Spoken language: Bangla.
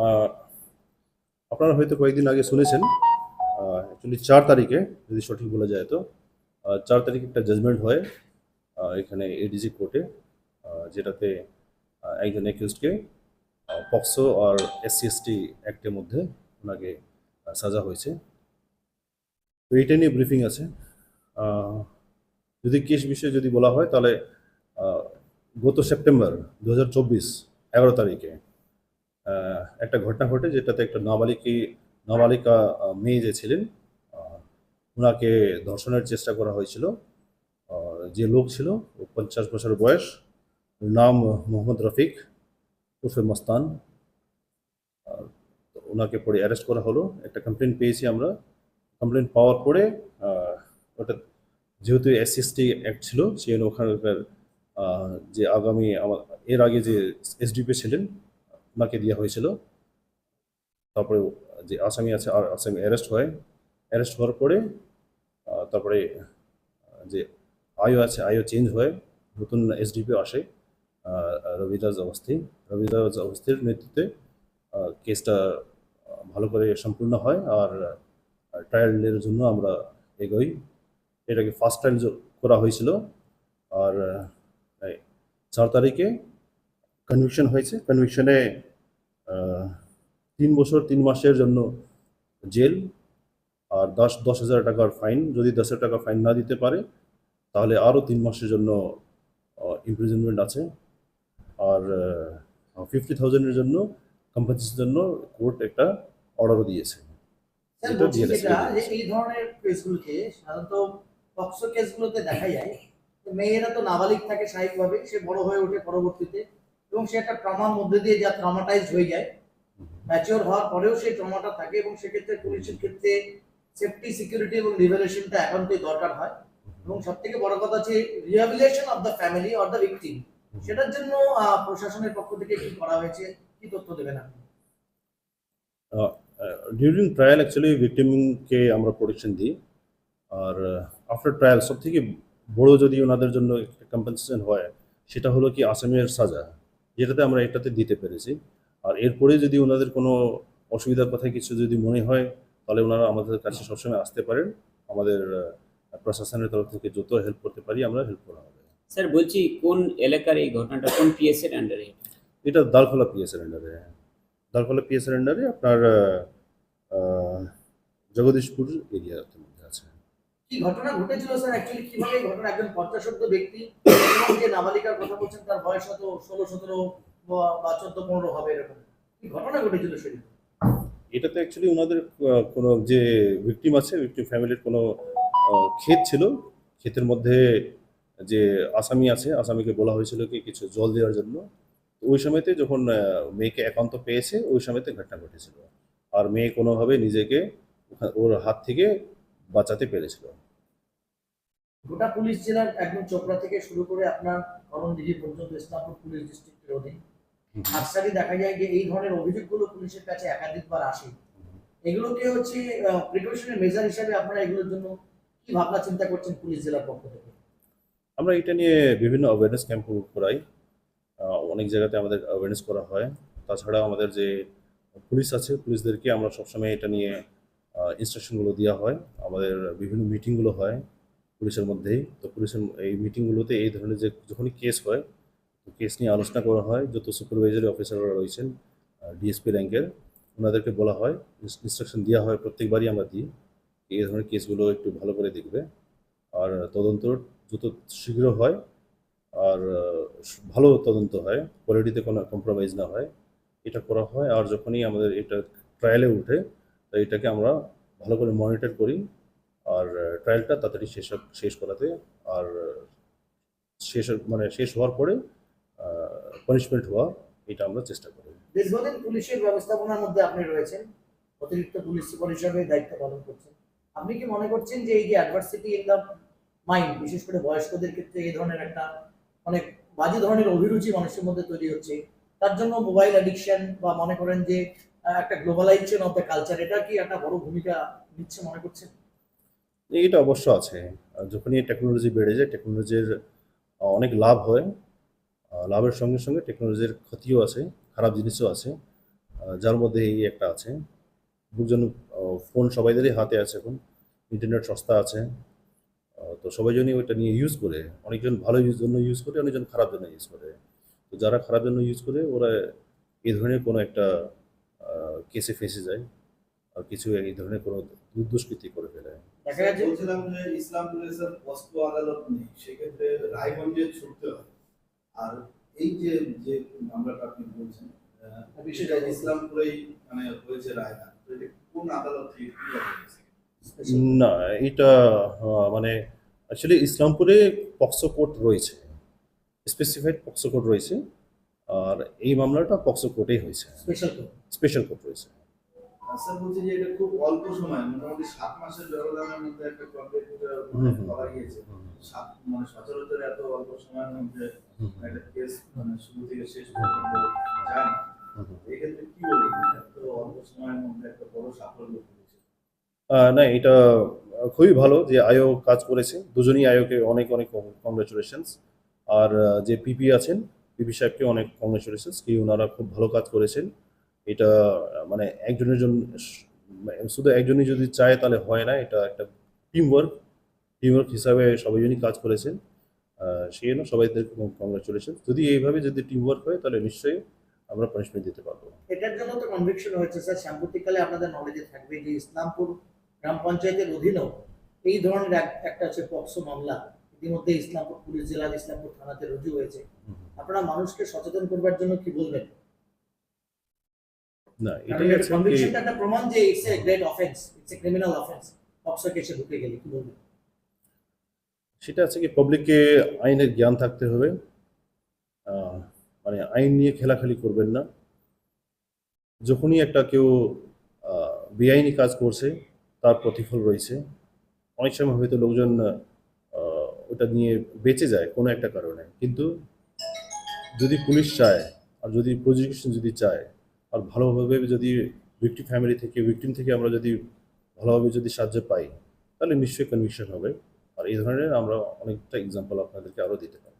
আহ, আপনারা হয়তো কয়েকদিন আগে শুনেছেন, অ্যাকচুয়ালি 4 তারিখে, যদি সঠিক বলা যায় তো 4 তারিখে একটা জাজমেন্ট হয় এখানে এডিজি কোর্টে, যেটাতে একজন অ্যাকিউজডকে পক্সো আর SC/ST অ্যাক্টের মধ্যে ওনাকে সাজা হয়েছে। তো এইটা নিয়ে ব্রিফিং আছে। আহ, যদি কেস বিষয়ে যদি বলা হয় তাহলে আহ, গত সেপ্টেম্বর 2024 11 তারিখে একটা ঘটনা ঘটে, যেটাতে একটা নাবালিকা মেয়ে যে ছিলেন, আহ, ওনাকে ধর্ষণের চেষ্টা করা হয়েছিল। যে লোক ছিল, ও 50 বছর বয়স, ওর নাম মোহাম্মদ রফিক উর্ফে মস্তান। তো ওনাকে পরে অ্যারেস্ট করা হলো। একটা কমপ্লেন পেয়েছি আমরা। কমপ্লেন পাওয়ার পরে ওটা, যেহেতু SC/ST অ্যাক্ট ছিল, সেই জন্য ওখানকার যে এর আগে যে SDP ছিলেন, ওনাকে দেওয়া হয়েছিল। তারপরে যে আসামি আছে, আর আসামি অ্যারেস্ট হওয়ার পরে তারপরে যে আইও আছে, আইও চেঞ্জ হয়, নতুন SDP আসে, রবিদাস অবস্থির নেতৃত্বে কেসটা ভালো করে সম্পূর্ণ হয়। আর ট্রায়ালের জন্য আমরা এগোই। এটাকে ফার্স্ট ট্রায়াল করা হয়েছিল। আর এই 4 তারিখে কনভিকশন হয়েছে। কনভিকশনে 3 বছর 3 মাসের জন্য জেল আর 10,000 টাকার ফাইন। যদি 10,000 টাকা ফাইন না দিতে পারে তাহলে আরও 3 মাসের জন্য ইমপ্রিজনমেন্ট আছে। আর 50,000-এর জন্য কম্পেনসেশনের জন্য কোর্ট একটা অর্ডারও দিয়েছে, স্যার যেটা বলছি DLSP যেটা যে দিয়েছে। এই ধরনের কেসগুলোকে সাধারণত পক্সো কেসগুলোতে দেখা যায় যে মেয়েরা তো নাবালিক থাকে স্বাভাবিকভাবে, সে বড় হয়ে ওঠে পরবর্তীতে এবং সে একটা ট্রমার মধ্যে দিয়ে যা ট্রমাটাইজড হয়ে যায়, ম্যাচিওর হওয়ার পরেও সেই ট্রমাটা থাকে এবং সেক্ষেত্রে পুলিশের ক্ষেত্রে সেফটি সিকিউরিটি এবং লিবারেশনটা একান্তই দরকার হয়। এবং সব থেকে বড় কথা হচ্ছে rehabilitation of the family or the victim, সেটার জন্য প্রশাসনের পক্ষ থেকে কি করা হয়েছে, কি তথ্য দেবেন আপনি? ডিউরিং ট্রায়াল অ্যাকচুয়ালি ভিকটিমকে আমরা প্রোটেকশন দিই। আর আফটার ট্রায়াল সবথেকে বড় যদি ওনাদের জন্য কম্পেনসেশন হয়, সেটা হলো কি আসামির সাজা, যেটাতে আমরা এটাতে দিতে পেরেছি। আর এরপরে যদি ওনাদের কোনো অসুবিধার কথা কিছু যদি মনে হয়, তাহলে ওনারা আমাদের কাছে সবসময় আসতে পারেন। আমাদের প্রশাসনের তরফ থেকে যত হেল্প করতে পারি আমরা হেল্প করা হবে। স্যার বলছি, কোন এলাকার এই ঘটনাটা, কোন পিএস এর আন্ডারে? এটা দালখোলা PSের আন্ডারে। দালখোলা PSের আন্ডারে আপনার আহ, জগদীশপুর এরিয়ার মধ্যে আছে। কি ঘটনা ঘটেছিল স্যার, অ্যাকচুয়ালি কিভাবে এই ঘটনা, একজন পঞ্চাশোর্ধ ব্যক্তি এবং যে নাবালিকার কথা বলছেন তার বয়স হয়তো 16-17 বা 14-15 হবে এরকম, কি ঘটনা ঘটেছিল সেদিন? এটাতে অ্যাকচুয়ালি ওনাদের কোনো যে ভিকটিম আছে, ভিকটিম ফ্যামিলির কোনো ক্ষেত ছিল। ক্ষেতের মধ্যে যে আসামি আছে, আসামিকে বলা হয়েছিল কি কিছু জল দেওয়ার জন্য। তো ওই সময়তে যখন মেয়েকে একান্ত পেয়েছে, ওই সময়তে ঘটনা ঘটেছিল। আর মেয়ে কোনোভাবে নিজেকে ওর হাত থেকে বাঁচাতে পেরেছিল। গোটা পুলিশ জেলার একদম চোপড়া থেকে শুরু করে আপনার করণদিঘি পর্যন্ত ইসলামপুর পুলিশ ডিস্ট্রিক্টের অধীন আজকালই দেখা যায় যে এই ধরনের অভিযোগগুলো পুলিশের কাছে একাধিকবার আসে। এগুলোকে হচ্ছে প্রিকশনের মেজার হিসাবে আপনারা এগুলোর জন্য কি ভাবনা চিন্তা করছেন পুলিশ জেলার পক্ষ থেকে? আমরা এটা নিয়ে বিভিন্ন অ্যাওয়ারনেস ক্যাম্প করাই। অনেক জায়গাতে আমাদের অ্যাওয়ারনেস করা হয়। তাছাড়া আমাদের যে পুলিশ আছে, পুলিশদেরকে আমরা সবসময় এটা নিয়ে ইনস্ট্রাকশনগুলো দেওয়া হয়। আমাদের বিভিন্ন মিটিংগুলো হয় পুলিশের মধ্যেই। তো পুলিশের এই মিটিংগুলোতে এই ধরনের যে যখনই কেস হয়, তো কেস নিয়ে আলোচনা করা হয়। যত সুপারভাইজারি অফিসাররা রয়েছেন DSP র্যাঙ্কের, ওনাদেরকে বলা হয়, ইনস্ট্রাকশন দেওয়া হয়, প্রত্যেকবারই আমরা দিই এই ধরনের কেসগুলো একটু ভালো করে দেখবে। আর তদন্ত যত শীঘ্র হয়, আর ভালো তদন্ত হয়, কোয়ালিটিতে কোনো কম্প্রোমাইজ না হয়, এটা করা হয়। আর যখনই আমাদের এটা ট্রায়ালে উঠে, তো এটাকে আমরা ভালো করে মনিটর করি। আর ট্রায়ালটা তাড়াতাড়ি শেষ করাতে, আর শেষ হওয়ার পরে পানিশমেন্ট হওয়া, এটা আমরা চেষ্টা করি। দীর্ঘদিন পুলিশের ব্যবস্থাপনার মধ্যে আপনি রয়েছেন, অতিরিক্ত পুলিশ সুপার হিসাবে দায়িত্ব পালন করছেন। আপনি কি মনে করছেন যে এই যে অ্যাডভার্সিটি ইন দ্য মাইন্ড, বিশেষ করে বয়স্কদের ক্ষেত্রে এই ধরনের একটা অনেক বাজে ধরনের অভিরুচি মানুষের মধ্যে তৈরি হচ্ছে, তার জন্য মোবাইল অ্যাডিকশন বা মনে করেন যে একটা গ্লোবালাইজেশন অফ দ্য কালচার, এটা কি একটা বড় ভূমিকা নিচ্ছে মনে করছেন? এটা অবশ্য আছে। যখনই টেকনোলজি বেড়ে যায়, টেকনোলজির অনেক লাভ হয়। লাভের সঙ্গে সঙ্গে টেকনোলজির ক্ষতিও আছে, খারাপ জিনিসও আছে। যার মধ্যে এই একটা আছে। বুকজন ফোন সবাইদেরই হাতে আছে এখন, ইন্টারনেট সস্তা আছে। তো সবাই জন্যই ওইটা নিয়ে ইউজ করে, অনেকজন ভালো জন্য ইউজ করে, অনেকজন খারাপ জন্য ইউজ করে। তো যারা খারাপ জন্য ইউজ করে ওরা এই ধরনের কোনো একটা কেসে ফেঁসে যায়, আর কিছু এই ধরনের কোনো দুষ্কৃতি করে ফেলে। দেখা যাচ্ছে বলছিলাম যে ইসলামপুরে স্যার পস্কো আদালত নেই, সেক্ষেত্রে রায়গঞ্জে ছুটতে হয়। আর এই যে যে মামলাটা আপনি বলছেন বিষয়টা ইসলামপুরেই মানে হয়েছে রায়দান, তো এটা কোন আদালত থেকে কি হয়েছে? না, এটা মানে অ্যাকচুয়ালি ইসলামপুরে পক্সো কোর্ট রয়েছে, স্পেসিফাইড পক্সো কোর্ট রয়েছে, আর এই মামলাটা পক্সো কোর্টেই হয়েছে, স্পেশাল কোর্ট। স্পেশাল কোর্ট রয়েছে। স্যার বলছি যে এটা খুব অল্প সময়, মোটামুটি 7 মাসের ব্যবধানের মধ্যে একটা কমপ্লিট করা গিয়েছে। মানে সচরাচর এত অল্প সময়ের মধ্যে একটা কেস মানে শুরু থেকে শেষ পর্যন্ত যায় না। এক্ষেত্রে কি বলবেন, এত অল্প সময়ের মধ্যে একটা বড় সাফল্য পেয়েছে? না, এটা খুবই ভালো যে আয়ো কাজ করেছে, দুজনই আয়োকে অনেক অনেক কংগ্রেচুলেশনস। আর যে পিপি আছেন, পিপি সাহেবকে অনেক কংগ্রেচুলেশনস, কি ওনারা খুব ভালো কাজ করেছেন। এটা মানে একজনের জন্য শুধু একজনই যদি চায় তাহলে হয় না, এটা একটা টিমওয়ার্ক হিসাবে সবাইজনই কাজ করেছেন। সেই জন্য সবাইদের কংগ্রেচুলেশন। যদি এইভাবে যদি টিমওয়ার্ক হয় তাহলে নিশ্চয়ই আমরা পানিশমেন্ট দিতে পারবো। এটার জন্য তো কনভিকশন হয়েছে স্যার, সাম্প্রতিককালে আপনাদের নলেজে থাকবে যে ইসলামপুর গ্রাম পঞ্চায়েতের অধীনেও এই ধরনের একটা হচ্ছে পক্সো মামলা ইতিমধ্যে ইসলামপুর পুলিশ জেলার ইসলামপুর থানাতে রুজু হয়েছে। আপনারা মানুষকে সচেতন করবার জন্য কি বলবেন? না, এটাই আছে কি কনভিকশনটা একটা প্রমাণ যে it's a great offence, it's a criminal offence. POCSO কেসে ঢুকে গেলে কি বলবেন? সেটা আছে কি পাবলিককে আইনের জ্ঞান থাকতে হবে। মানে আইন নিয়ে খেলাখালি করবেন না। যখনই একটা কেউ বেআইনি কাজ করছে তার প্রতিফল রয়েছে। অনেক সময় হয়তো লোকজন ওটা নিয়ে বেঁচে যায় কোনো একটা কারণে, কিন্তু যদি পুলিশ চায় আর যদি প্রজিকিউশন যদি চায় আর ভালোভাবে যদি ভিকটিম থেকে আমরা যদি ভালোভাবে যদি সাহায্য পাই তাহলে নিশ্চয়ই কনভিকশন হবে। আর এই ধরনের আমরা অনেকটা এক্সাম্পল আপনাদেরকে আরও দিতে পারি।